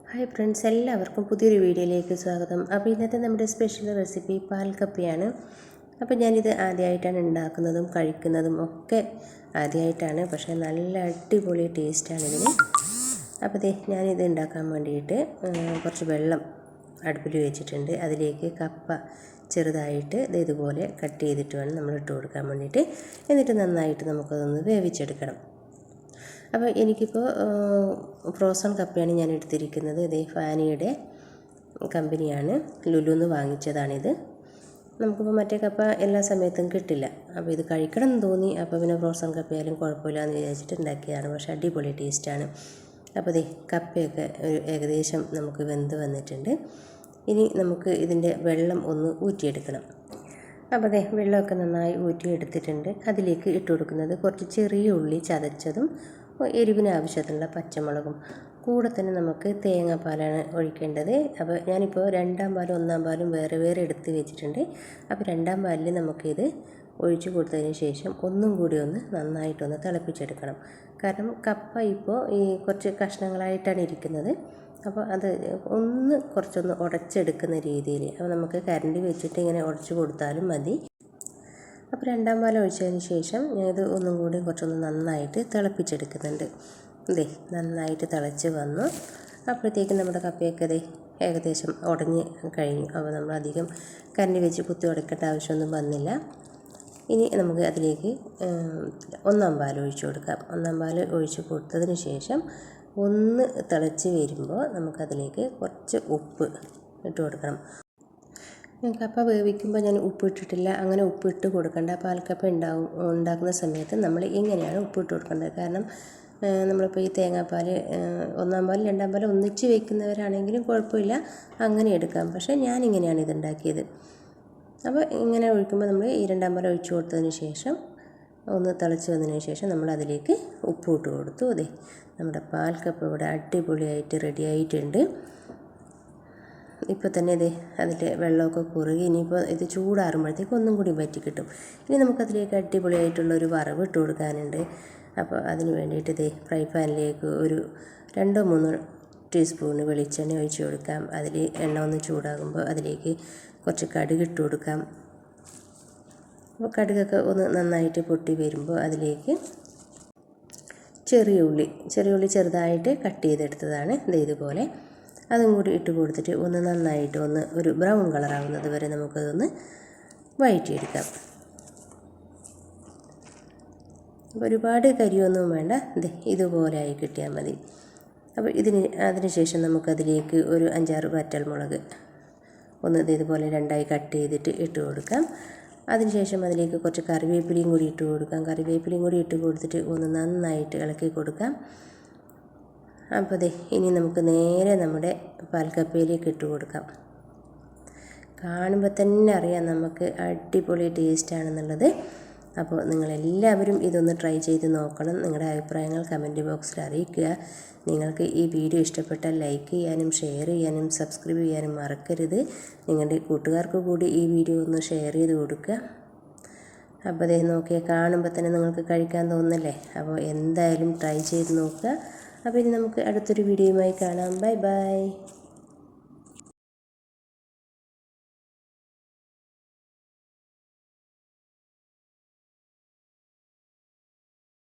Hi friends, എല്ലാവർക്കും പുതിയൊരു വീഡിയോയിലേക്ക് സ്വാഗതം. അപ്പോൾ ഇന്നത്തെ നമ്മുടെ സ്പെഷ്യൽ റെസിപ്പി പാൽ കപ്പയാണ്. അപ്പോൾ ഞാനിത് ആദ്യമായിട്ടാണ് ഉണ്ടാക്കുന്നതും കഴിക്കുന്നതും ഒക്കെ ആദ്യമായിട്ടാണ്, പക്ഷേ നല്ല അടിപൊളി ടേസ്റ്റാണ് ഇതിന്. അപ്പോൾ ഞാനിത് ഉണ്ടാക്കാൻ വേണ്ടിയിട്ട് കുറച്ച് വെള്ളം അടുപ്പിൽ വെച്ചിട്ടുണ്ട്. അതിലേക്ക് കപ്പ ചെറുതായിട്ട് ഇതുപോലെ കട്ട് ചെയ്തിട്ട് വേണം നമ്മൾ ഇട്ട് കൊടുക്കാൻ വേണ്ടിയിട്ട്. എന്നിട്ട് നന്നായിട്ട് നമുക്കതൊന്ന് വേവിച്ചെടുക്കണം. അപ്പോൾ എനിക്കിപ്പോൾ ഫ്രോസൺ കപ്പയാണ് ഞാൻ എടുത്തിരിക്കുന്നത്. ഫാനിയുടെ കമ്പനിയാണ്, ലുലുന്ന് വാങ്ങിച്ചതാണിത്. നമുക്കിപ്പോൾ മറ്റേ കപ്പ എല്ലാ സമയത്തും കിട്ടില്ല. അപ്പോൾ ഇത് കഴിക്കണം എന്ന് തോന്നി. അപ്പോൾ പിന്നെ ഫ്രോസൺ കപ്പയായാലും കുഴപ്പമില്ല എന്ന് വിചാരിച്ചിട്ട് ഉണ്ടാക്കിയതാണ്. പക്ഷേ അടിപൊളി ടേസ്റ്റാണ്. അപ്പോൾ കപ്പയൊക്കെ ഏകദേശം നമുക്ക് വെന്ത് വന്നിട്ടുണ്ട്. ഇനി നമുക്ക് ഇതിൻ്റെ വെള്ളം ഒന്ന് ഊറ്റിയെടുക്കണം. അപ്പോൾ വെള്ളമൊക്കെ നന്നായി ഊറ്റിയെടുത്തിട്ടുണ്ട്. അതിലേക്ക് ഇട്ട് കൊടുക്കുന്നത് കുറച്ച് ചെറിയ ഉള്ളി ചതച്ചതും എരിവിന് ആവശ്യത്തിനുള്ള പച്ചമുളകും, കൂടെ തന്നെ നമുക്ക് തേങ്ങാപ്പാലാണ് ഒഴിക്കേണ്ടത്. അപ്പോൾ ഞാനിപ്പോൾ രണ്ടാം പാലും ഒന്നാം പാലും വേറെ വേറെ എടുത്ത് വെച്ചിട്ടുണ്ട്. അപ്പോൾ രണ്ടാം പാലിൽ നമുക്കിത് ഒഴിച്ചു കൊടുത്തതിന് ശേഷം ഒന്നും കൂടി ഒന്ന് നന്നായിട്ടൊന്ന് തിളപ്പിച്ചെടുക്കണം. കാരണം കപ്പ ഇപ്പോൾ ഈ കുറച്ച് കഷ്ണങ്ങളായിട്ടാണ് ഇരിക്കുന്നത്. അപ്പോൾ അത് കുറച്ചൊന്ന് ഉടച്ചെടുക്കുന്ന രീതിയിൽ, അപ്പോൾ നമുക്ക് കരണ്ടി വെച്ചിട്ട് ഇങ്ങനെ ഉടച്ചു കൊടുത്താലും മതി. അപ്പോൾ രണ്ടാം പാൽ ഒഴിച്ചതിന് ശേഷം ഞാനിത് ഒന്നും കൂടി കുറച്ചൊന്ന് നന്നായിട്ട് തിളപ്പിച്ചെടുക്കുന്നുണ്ട്. നന്നായിട്ട് തിളച്ച് വന്നു. അപ്പോഴത്തേക്കും നമ്മുടെ കപ്പയൊക്കെ ഏകദേശം ഉടഞ്ഞ് കഴിഞ്ഞു. അപ്പോൾ നമ്മൾ അധികം കരണ്ടി വെച്ച് കുത്തി ഉടക്കേണ്ട ആവശ്യമൊന്നും വന്നില്ല. ഇനി നമുക്ക് അതിലേക്ക് ഒന്നാം പാൽ ഒഴിച്ചു കൊടുക്കാം. ഒന്നാം പാൽ ഒഴിച്ച് കൊടുത്തതിന് ശേഷം ഒന്ന് തിളച്ച് വരുമ്പോൾ നമുക്കതിലേക്ക് കുറച്ച് ഉപ്പ് ഇട്ട് കൊടുക്കണം. കപ്പ വേവിക്കുമ്പോൾ ഞാൻ ഉപ്പ് ഇട്ടിട്ടില്ല. അങ്ങനെ ഉപ്പ് ഇട്ട് കൊടുക്കേണ്ട. പാൽക്കപ്പ ഉണ്ടാക്കുന്ന സമയത്ത് നമ്മൾ ഇങ്ങനെയാണ് ഉപ്പിട്ട് കൊടുക്കേണ്ടത്. കാരണം നമ്മളിപ്പോൾ ഈ തേങ്ങാപ്പാൽ ഒന്നാം പാൽ രണ്ടാം പാൽ ഒന്നിച്ച് വയ്ക്കുന്നവരാണെങ്കിലും കുഴപ്പമില്ല, അങ്ങനെ എടുക്കാം. പക്ഷേ ഞാനിങ്ങനെയാണ് ഇതുണ്ടാക്കിയത്. അപ്പോൾ ഇങ്ങനെ ഒഴിക്കുമ്പോൾ നമ്മൾ ഈ രണ്ടാം പാൽ ഒഴിച്ച് കൊടുത്തതിന് ശേഷം ഒന്ന് തിളച്ച് വന്നതിന് ശേഷം നമ്മൾ അതിലേക്ക് ഉപ്പ് ഇട്ട് കൊടുത്തു. നമ്മുടെ പാൽക്കപ്പ ഇവിടെ അടിപൊളിയായിട്ട് റെഡി ആയിട്ടുണ്ട്. ഇപ്പോൾ തന്നെ അതിൻ്റെ വെള്ളമൊക്കെ കുറുകി ഇനിയിപ്പോൾ ഇത് ചൂടാറുമ്പോഴത്തേക്ക് ഒന്നും കൂടി വറ്റി കിട്ടും. ഇനി നമുക്കതിലേക്ക് അടിപൊളിയായിട്ടുള്ളൊരു വറവ് ഇട്ട് കൊടുക്കാനുണ്ട്. അപ്പോൾ അതിന് വേണ്ടിയിട്ട് ഫ്രൈ പാനിലേക്ക് ഒരു 2-3 ടീസ്പൂൺ വെളിച്ചെണ്ണ ഒഴിച്ച് കൊടുക്കാം. അതിൽ എണ്ണ ഒന്ന് ചൂടാകുമ്പോൾ അതിലേക്ക് കുറച്ച് കടുക് ഇട്ട് കൊടുക്കാം. അപ്പോൾ കടുകൊക്കെ ഒന്ന് നന്നായിട്ട് പൊട്ടി വരുമ്പോൾ അതിലേക്ക് ചെറിയ ഉള്ളി ചെറുതായിട്ട് കട്ട് ചെയ്തെടുത്തതാണ് ഇതുപോലെ, അതും കൂടി ഇട്ട് കൊടുത്തിട്ട് ഒന്ന് നന്നായിട്ട് ഒരു ബ്രൗൺ കളറാകുന്നത് വരെ നമുക്കതൊന്ന് വഴറ്റിയെടുക്കാം. അപ്പോൾ ഒരുപാട് കരിയൊന്നും വേണ്ട, ഇതുപോലെ ആയി കിട്ടിയാൽ മതി. അപ്പോൾ അതിന് ശേഷം നമുക്കതിലേക്ക് ഒരു 5-6 വറ്റൽമുളക് ഇതുപോലെ രണ്ടായി കട്ട് ചെയ്തിട്ട് ഇട്ട് കൊടുക്കാം. അതിനുശേഷം അതിലേക്ക് കുറച്ച് കറിവേപ്പിലയും കൂടി ഇട്ട് കൊടുക്കാം. കറിവേപ്പിലയും കൂടി ഇട്ട് കൊടുത്തിട്ട് ഒന്ന് നന്നായിട്ട് ഇളക്കി കൊടുക്കാം. അപ്പോൾ ഇനി നമുക്ക് നേരെ നമ്മുടെ പാൽക്കപ്പയിലേക്ക് ഇട്ട് കൊടുക്കാം. കാണുമ്പോൾ തന്നെ അറിയാം നമുക്ക് അടിപൊളി ടേസ്റ്റാണെന്നുള്ളത്. അപ്പോൾ നിങ്ങളെല്ലാവരും ഇതൊന്ന് ട്രൈ ചെയ്ത് നോക്കണം. നിങ്ങളുടെ അഭിപ്രായങ്ങൾ കമൻറ്റ് ബോക്സിൽ അറിയിക്കുക. നിങ്ങൾക്ക് ഈ വീഡിയോ ഇഷ്ടപ്പെട്ടാൽ ലൈക്ക് ചെയ്യാനും ഷെയർ ചെയ്യാനും സബ്സ്ക്രൈബ് ചെയ്യാനും മറക്കരുത്. നിങ്ങളുടെ കൂട്ടുകാർക്ക് കൂടി ഈ വീഡിയോ ഒന്ന് ഷെയർ ചെയ്ത് കൊടുക്കുക. അപ്പോൾ നോക്കിയാൽ കാണുമ്പോൾ തന്നെ നിങ്ങൾക്ക് കഴിക്കാൻ തോന്നുന്നല്ലേ. അപ്പോൾ എന്തായാലും ട്രൈ ചെയ്ത് നോക്കുക. അപ്പോൾ ഇനി നമുക്ക് അടുത്തൊരു വീഡിയോയുമായി കാണാം. Bye bye.